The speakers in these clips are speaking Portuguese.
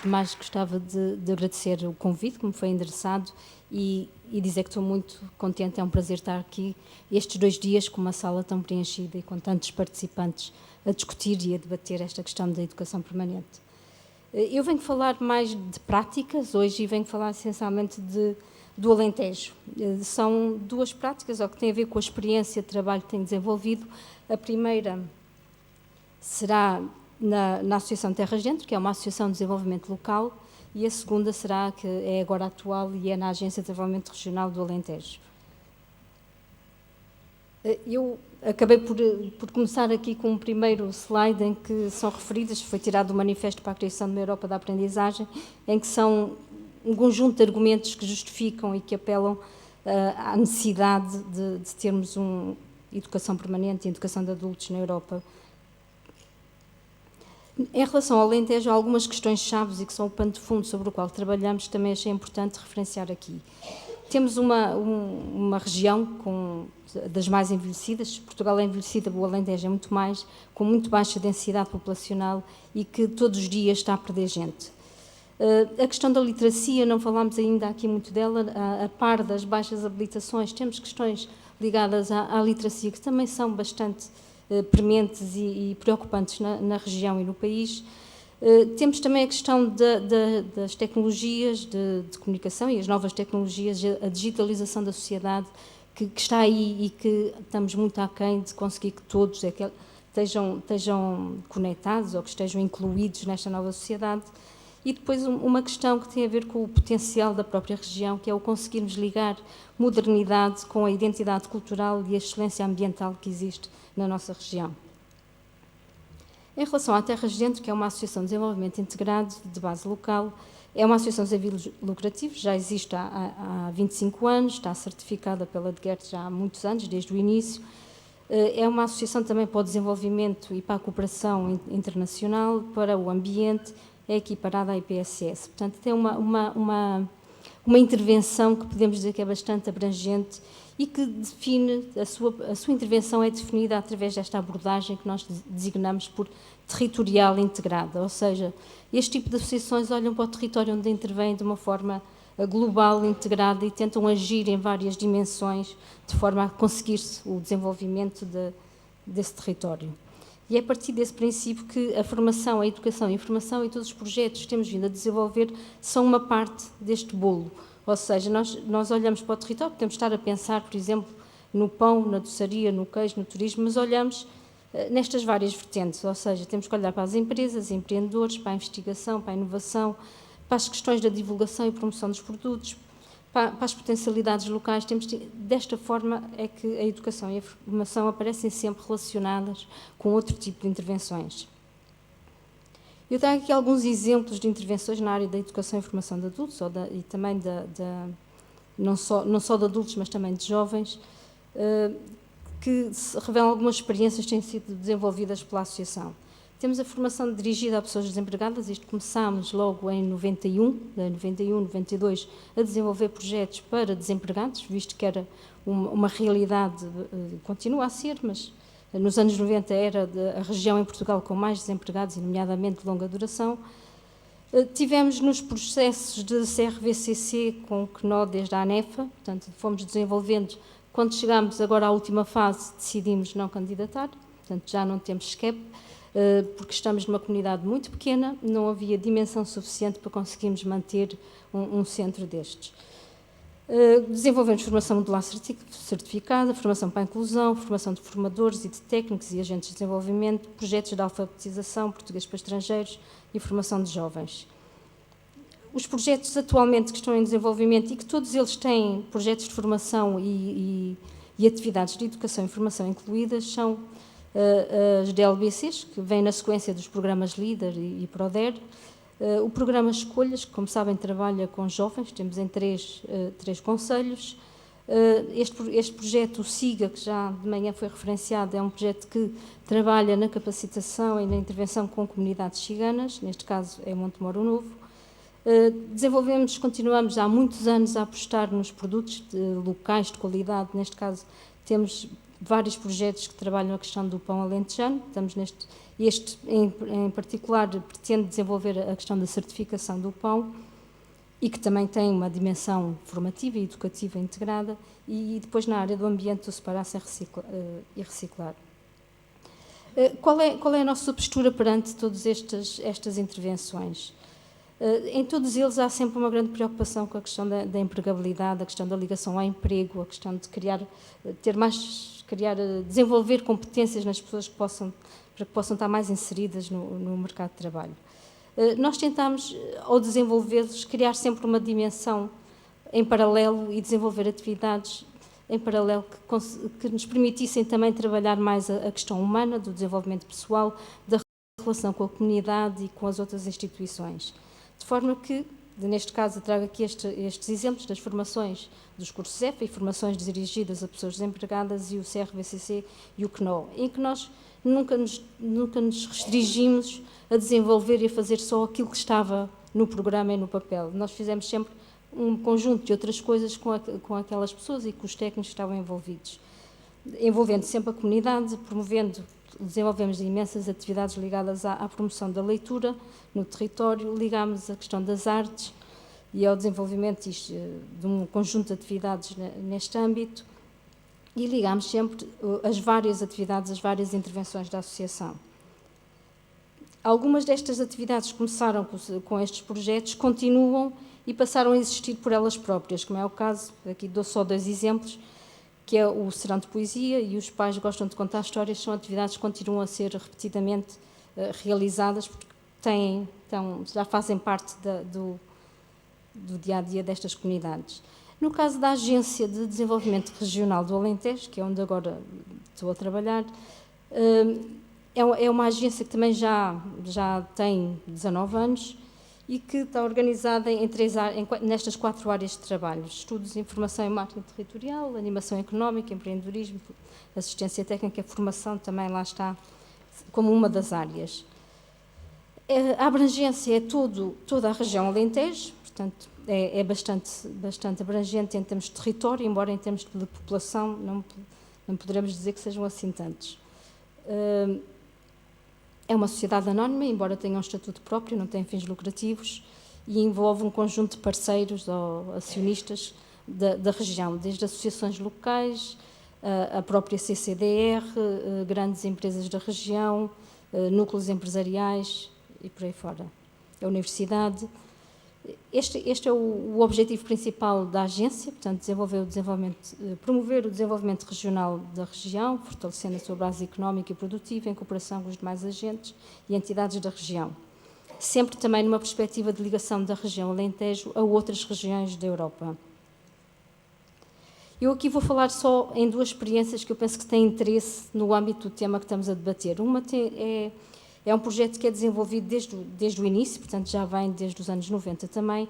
Antes de mais, gostava de agradecer o convite que me foi endereçado e dizer que estou muito contente, é um prazer estar aqui estes 2 dias com uma sala tão preenchida e com tantos participantes a discutir e a debater esta questão da educação permanente. Eu venho falar mais de práticas hoje e venho falar essencialmente do Alentejo. São 2 práticas que têm a ver com a experiência de trabalho que tenho desenvolvido. A primeira será na Associação Terras Dentro, que é uma associação de desenvolvimento local, e a segunda será, que é agora atual, e é na Agência de Desenvolvimento Regional do Alentejo. Eu acabei por começar aqui com um primeiro slide em que são referidas, foi tirado do Manifesto para a Criação de uma Europa da Aprendizagem, em que são um conjunto de argumentos que justificam e que apelam à necessidade de termos uma educação permanente e educação de adultos na Europa. Em relação ao Alentejo, há algumas questões chaves e que são o pano de fundo sobre o qual trabalhamos, também achei importante referenciar aqui. Temos uma região das mais envelhecidas, Portugal é envelhecida, o Alentejo é muito mais, com muito baixa densidade populacional e que todos os dias está a perder gente. A questão da literacia, não falámos ainda aqui muito dela, a par das baixas habilitações, temos questões ligadas à literacia que também são bastante prementes e preocupantes na região e no país. Temos também a questão das tecnologias de comunicação e as novas tecnologias, a digitalização da sociedade que está aí e que estamos muito aquém de conseguir que todos estejam conectados ou que estejam incluídos nesta nova sociedade. E depois uma questão que tem a ver com o potencial da própria região, que é o conseguirmos ligar modernidade com a identidade cultural e a excelência ambiental que existe na nossa região. Em relação à Terras Dentro, que é uma associação de desenvolvimento integrado de base local, é uma associação sem fins lucrativos, já existe há 25 anos, está certificada pela DGERT já há muitos anos, desde o início. É uma associação também para o desenvolvimento e para a cooperação internacional, para o ambiente, é equiparada à IPSS. Portanto, tem uma intervenção que podemos dizer que é bastante abrangente e que define, a sua intervenção é definida através desta abordagem que nós designamos por territorial integrada, ou seja, este tipo de associações olham para o território onde intervêm de uma forma global, integrada e tentam agir em várias dimensões de forma a conseguir-se o desenvolvimento desse território. E é a partir desse princípio que a formação, a educação, a informação e todos os projetos que temos vindo a desenvolver são uma parte deste bolo. Ou seja, nós olhamos para o território, podemos estar a pensar, por exemplo, no pão, na doçaria, no queijo, no turismo, mas olhamos nestas várias vertentes, ou seja, temos que olhar para as empresas, empreendedores, para a investigação, para a inovação, para as questões da divulgação e promoção dos produtos, para as potencialidades locais. Desta forma é que a educação e a formação aparecem sempre relacionadas com outro tipo de intervenções. Eu trago aqui alguns exemplos de intervenções na área da educação e formação de adultos, e também não só de adultos, mas também de jovens, que revelam algumas experiências que têm sido desenvolvidas pela associação. Temos a formação dirigida a pessoas desempregadas, isto começámos logo em 91, 92, a desenvolver projetos para desempregados, visto que era uma realidade, continua a ser, mas nos anos 90 era a região em Portugal com mais desempregados, e nomeadamente de longa duração. Tivemos nos processos de CRVCC com o CNO desde a ANEFA, portanto fomos desenvolvendo. Quando chegámos agora à última fase, decidimos não candidatar, portanto já não temos SCEP, porque estamos numa comunidade muito pequena, não havia dimensão suficiente para conseguirmos manter um centro destes. Desenvolvemos formação modular certificada, formação para a inclusão, formação de formadores e de técnicos e agentes de desenvolvimento, projetos de alfabetização, português para estrangeiros e formação de jovens. Os projetos atualmente que estão em desenvolvimento e que todos eles têm projetos de formação e atividades de educação e formação incluídas são as DLBCs, que vêm na sequência dos programas LEADER e PRODER, o programa Escolhas, que, como sabem, trabalha com jovens, temos em três concelhos. Este projeto, o SIGA, que já de manhã foi referenciado, é um projeto que trabalha na capacitação e na intervenção com comunidades ciganas, neste caso é Montemoro Novo. Continuamos há muitos anos a apostar nos produtos locais de qualidade, neste caso temos vários projetos que trabalham a questão do pão alentejano. Este em particular pretende desenvolver a questão da certificação do pão e que também tem uma dimensão formativa e educativa integrada, e depois na área do ambiente do separar e reciclar. Qual é a nossa postura perante todas estas intervenções? Em todos eles há sempre uma grande preocupação com a questão da empregabilidade, a questão da ligação ao emprego, a questão de desenvolver competências nas pessoas para que possam estar mais inseridas no mercado de trabalho. Nós tentamos, ao desenvolvê-los, criar sempre uma dimensão em paralelo e desenvolver atividades em paralelo que nos permitissem também trabalhar mais a questão humana, do desenvolvimento pessoal, da relação com a comunidade e com as outras instituições. De forma que, neste caso, eu trago aqui estes exemplos das formações dos cursos EFA e formações dirigidas a pessoas desempregadas e o CRBCC e o CNO, em que nós nunca nos restringimos a desenvolver e a fazer só aquilo que estava no programa e no papel. Nós fizemos sempre um conjunto de outras coisas com aquelas pessoas e com os técnicos que estavam envolvidos, envolvendo sempre a comunidade, desenvolvemos imensas atividades ligadas à promoção da leitura no território, ligámos a questão das artes e ao desenvolvimento de um conjunto de atividades neste âmbito, e ligámos sempre as várias atividades, as várias intervenções da associação. Algumas destas atividades começaram com estes projetos, continuam e passaram a existir por elas próprias, como é o caso, aqui dou só 2 exemplos, que é o Serão de Poesia e Os Pais Gostam de Contar Histórias, são atividades que continuam a ser repetidamente realizadas, porque já fazem parte do dia-a-dia destas comunidades. No caso da Agência de Desenvolvimento Regional do Alentejo, que é onde agora estou a trabalhar, é uma agência que também já tem 19 anos e que está organizada nestas 4 áreas de trabalho: estudos, informação e marketing territorial, animação económica, empreendedorismo, assistência técnica, formação também lá está como uma das áreas. A abrangência é toda a região Alentejo, portanto é bastante abrangente em termos de território, embora em termos de população não poderemos dizer que sejam assim tantos. É uma sociedade anónima, embora tenha um estatuto próprio, não tem fins lucrativos, e envolve um conjunto de parceiros ou acionistas da região, desde associações locais, a própria CCDR, grandes empresas da região, núcleos empresariais e por aí fora. A universidade. Este é o objetivo principal da agência, portanto, promover o desenvolvimento regional da região, fortalecendo a sua base económica e produtiva em cooperação com os demais agentes e entidades da região. Sempre também numa perspectiva de ligação da região Alentejo a outras regiões da Europa. Eu aqui vou falar só em 2 experiências que eu penso que têm interesse no âmbito do tema que estamos a debater. Uma é um projeto que é desenvolvido desde o início, portanto já vem desde os anos 90 também,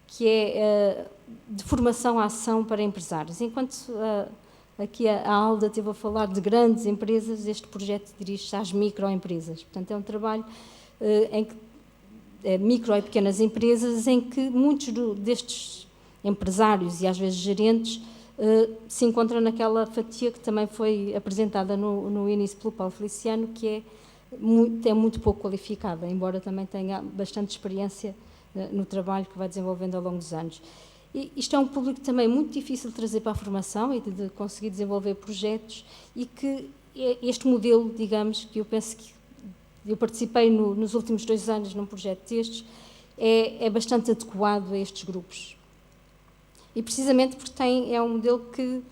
que é de formação à ação para empresários. Enquanto aqui a Alda esteve a falar de grandes empresas, este projeto dirige-se às microempresas. Portanto, é um trabalho em que micro e pequenas empresas em que muitos destes empresários e às vezes gerentes se encontram naquela fatia que também foi apresentada no início pelo Paulo Feliciano, que é muito pouco qualificada, embora também tenha bastante experiência no trabalho que vai desenvolvendo ao longo dos anos. E isto é um público também muito difícil de trazer para a formação e de conseguir desenvolver projetos, e que este modelo, digamos, que eu penso que eu participei nos últimos 2 anos num projeto destes, é bastante adequado a estes grupos. E precisamente porque é um modelo que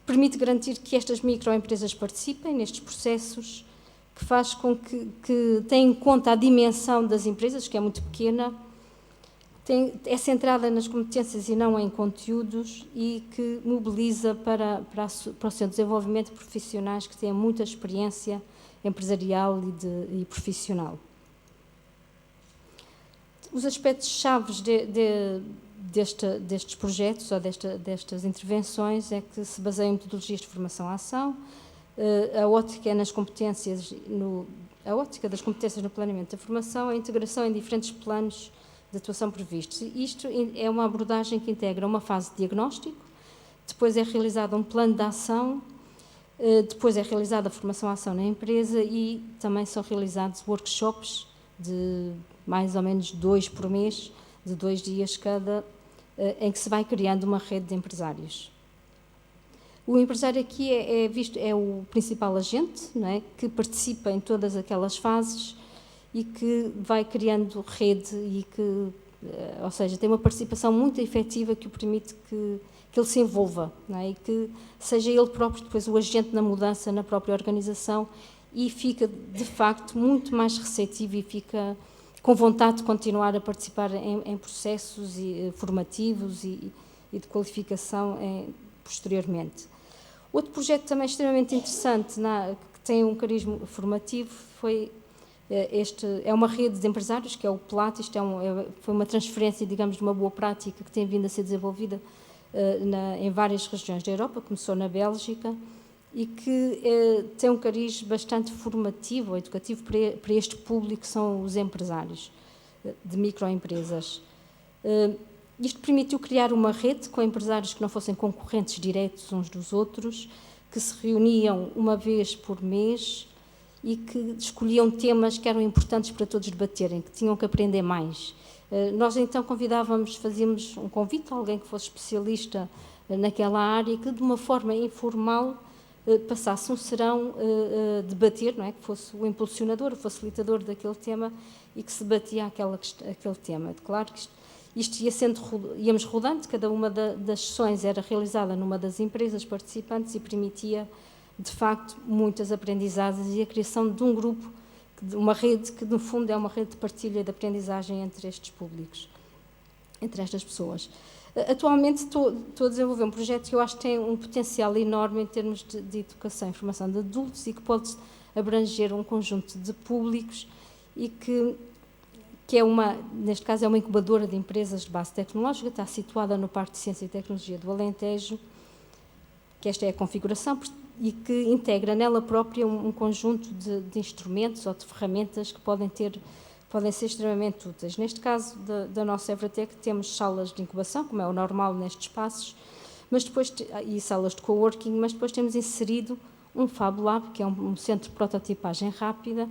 permite garantir que estas microempresas participem nestes processos, que faz com que tenha em conta a dimensão das empresas, que é muito pequena, é centrada nas competências e não em conteúdos, e que mobiliza para o seu desenvolvimento profissionais que têm muita experiência empresarial e profissional. Os aspectos-chave destes projetos ou destas intervenções é que se baseiam em metodologias de formação à ação, a ótica das competências no planeamento da formação, a integração em diferentes planos de atuação previstos. Isto é uma abordagem que integra uma fase de diagnóstico, depois é realizado um plano de ação, Depois é realizada a formação-ação na empresa e também são realizados workshops de mais ou menos 2 por mês, de 2 dias cada, em que se vai criando uma rede de empresários. O empresário aqui é o principal agente, não é? Que participa em todas aquelas fases e que vai criando rede e que, ou seja, tem uma participação muito efetiva que o permite que ele se envolva, não é? E que seja ele próprio depois o agente na mudança na própria organização e fica, de facto, muito mais receptivo e fica com vontade de continuar a participar em processos formativos e de qualificação posteriormente. Outro projeto também extremamente interessante, que tem um carisma formativo, é uma rede de empresários, que é o PLAT. Isto foi uma transferência, digamos, de uma boa prática que tem vindo a ser desenvolvida em várias regiões da Europa, começou na Bélgica, e que tem um cariz bastante formativo, educativo para este público que são os empresários de microempresas. Isto permitiu criar uma rede com empresários que não fossem concorrentes diretos uns dos outros, que se reuniam uma vez por mês e que escolhiam temas que eram importantes para todos debaterem, que tinham que aprender mais. Nós então fazíamos um convite a alguém que fosse especialista naquela área e que de uma forma informal passasse um serão a debater, não é? Que fosse o impulsionador, o facilitador daquele tema e que se debatia aquele tema. Claro que isto íamos rodando, cada uma das sessões era realizada numa das empresas participantes e permitia, de facto, muitas aprendizagens e a criação de um grupo, de uma rede que, no fundo, é uma rede de partilha e de aprendizagem entre estes públicos, entre estas pessoas. Atualmente estou a desenvolver um projeto que eu acho que tem um potencial enorme em termos de educação e formação de adultos e que pode abranger um conjunto de públicos e que neste caso é uma incubadora de empresas de base tecnológica, está situada no Parque de Ciência e Tecnologia do Alentejo, que esta é a configuração, e que integra nela própria um conjunto de instrumentos ou de ferramentas que podem ser extremamente úteis. Neste caso da nossa Evratec temos salas de incubação, como é o normal nestes espaços, e salas de coworking, mas depois temos inserido um Fab Lab, que é um centro de prototipagem rápida,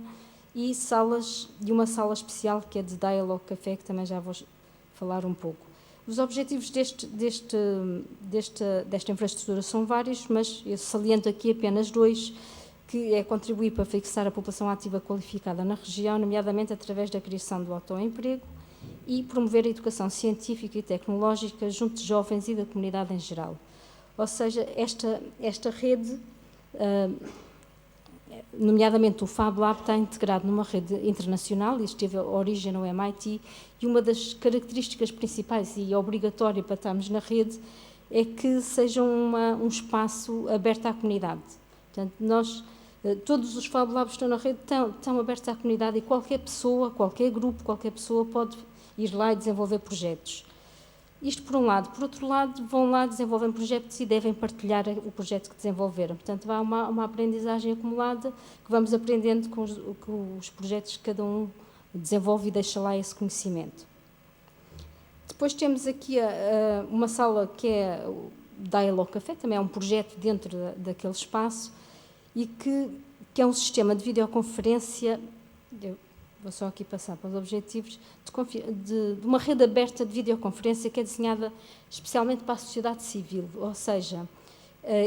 e uma sala especial que é de Dialogue Café, que também já vou falar um pouco. Os objetivos desta infraestrutura são vários, mas eu saliento aqui apenas 2, que é contribuir para fixar a população ativa qualificada na região, nomeadamente através da criação do autoemprego, e promover a educação científica e tecnológica junto de jovens e da comunidade em geral. Ou seja, esta rede, nomeadamente o Fab Lab, está integrado numa rede internacional, isto teve origem no MIT, e uma das características principais e obrigatória para estarmos na rede é que seja um espaço aberto à comunidade. Portanto, todos os Fab Labs que estão na rede estão abertos à comunidade e qualquer pessoa, qualquer grupo, qualquer pessoa pode ir lá e desenvolver projetos. Isto por um lado. Por outro lado, vão lá, desenvolvem projetos e devem partilhar o projeto que desenvolveram. Portanto, há uma aprendizagem acumulada que vamos aprendendo com os projetos que cada um desenvolve e deixa lá esse conhecimento. Depois temos aqui uma sala que é o Dialogue Café, também é um projeto dentro daquele espaço e que é um sistema de videoconferência. Vou só aqui passar para os objetivos, de uma rede aberta de videoconferência que é desenhada especialmente para a sociedade civil, ou seja,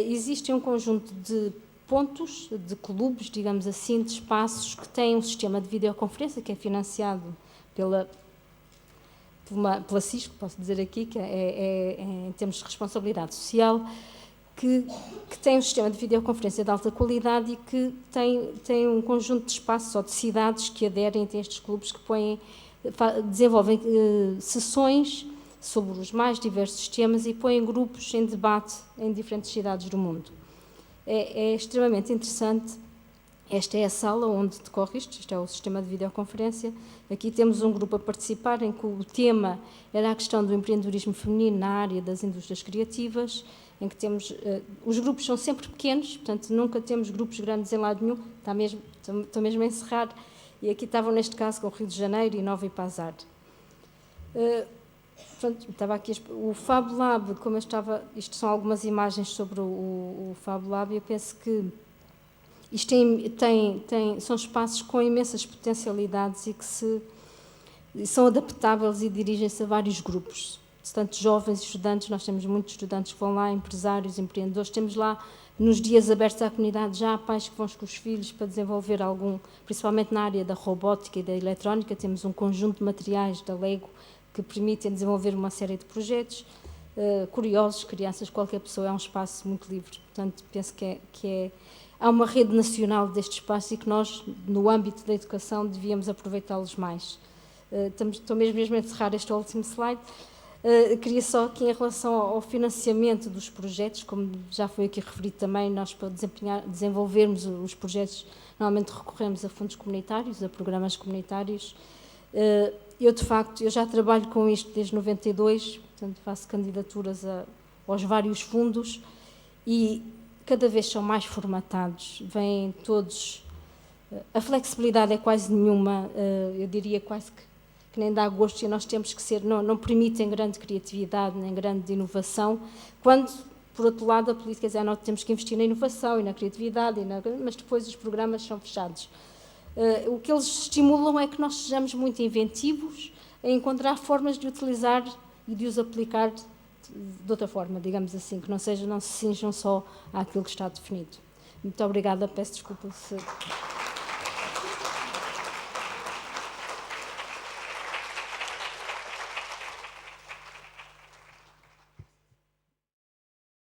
existe um conjunto de pontos, de clubes, digamos assim, de espaços que têm um sistema de videoconferência que é financiado pela Cisco, posso dizer aqui, que é em termos de responsabilidade social, que tem um sistema de videoconferência de alta qualidade e que tem um conjunto de espaços ou de cidades que aderem a estes clubes que desenvolvem sessões sobre os mais diversos temas e põem grupos em debate em diferentes cidades do mundo. É extremamente interessante. Esta é a sala onde decorre isto é o sistema de videoconferência. Aqui temos um grupo a participar em que o tema era a questão do empreendedorismo feminino na área das indústrias criativas, em que os grupos são sempre pequenos, portanto nunca temos grupos grandes em lado nenhum, estou mesmo a encerrar, e aqui estavam neste caso com o Rio de Janeiro e Nova Ipazar. pronto, estava aqui, o Fab Lab, como eu estava, isto são algumas imagens sobre o Fab Lab, e eu penso que isto são espaços com imensas potencialidades e que são adaptáveis e dirigem-se a vários grupos, tanto jovens e estudantes. Nós temos muitos estudantes que vão lá, empresários, empreendedores, temos lá nos dias abertos à comunidade já pais que vão com os filhos para desenvolver principalmente na área da robótica e da eletrónica, temos um conjunto de materiais da Lego que permitem desenvolver uma série de projetos curiosos, crianças, qualquer pessoa, é um espaço muito livre. Portanto, penso que há uma rede nacional deste espaço e que nós, no âmbito da educação, devíamos aproveitá-los mais. Estou mesmo a encerrar este último slide. Queria só aqui, em relação ao financiamento dos projetos, como já foi aqui referido também, nós para desenvolvermos os projetos, normalmente recorremos a fundos comunitários, a programas comunitários. Eu, de facto, eu já trabalho com isto desde 92, portanto, faço candidaturas aos vários fundos e cada vez são mais formatados, vêm todos. A flexibilidade é quase nenhuma, eu diria quase que nem dá gosto, e nós temos que ser, não permitem grande criatividade, nem grande inovação, quando, por outro lado, a política diz, nós temos que investir na inovação e na criatividade, mas depois os programas são fechados. O que eles estimulam é que nós sejamos muito inventivos a encontrar formas de utilizar e de os aplicar de outra forma, digamos assim, que não se cinjam só àquilo que está definido. Muito obrigada, peço desculpa se...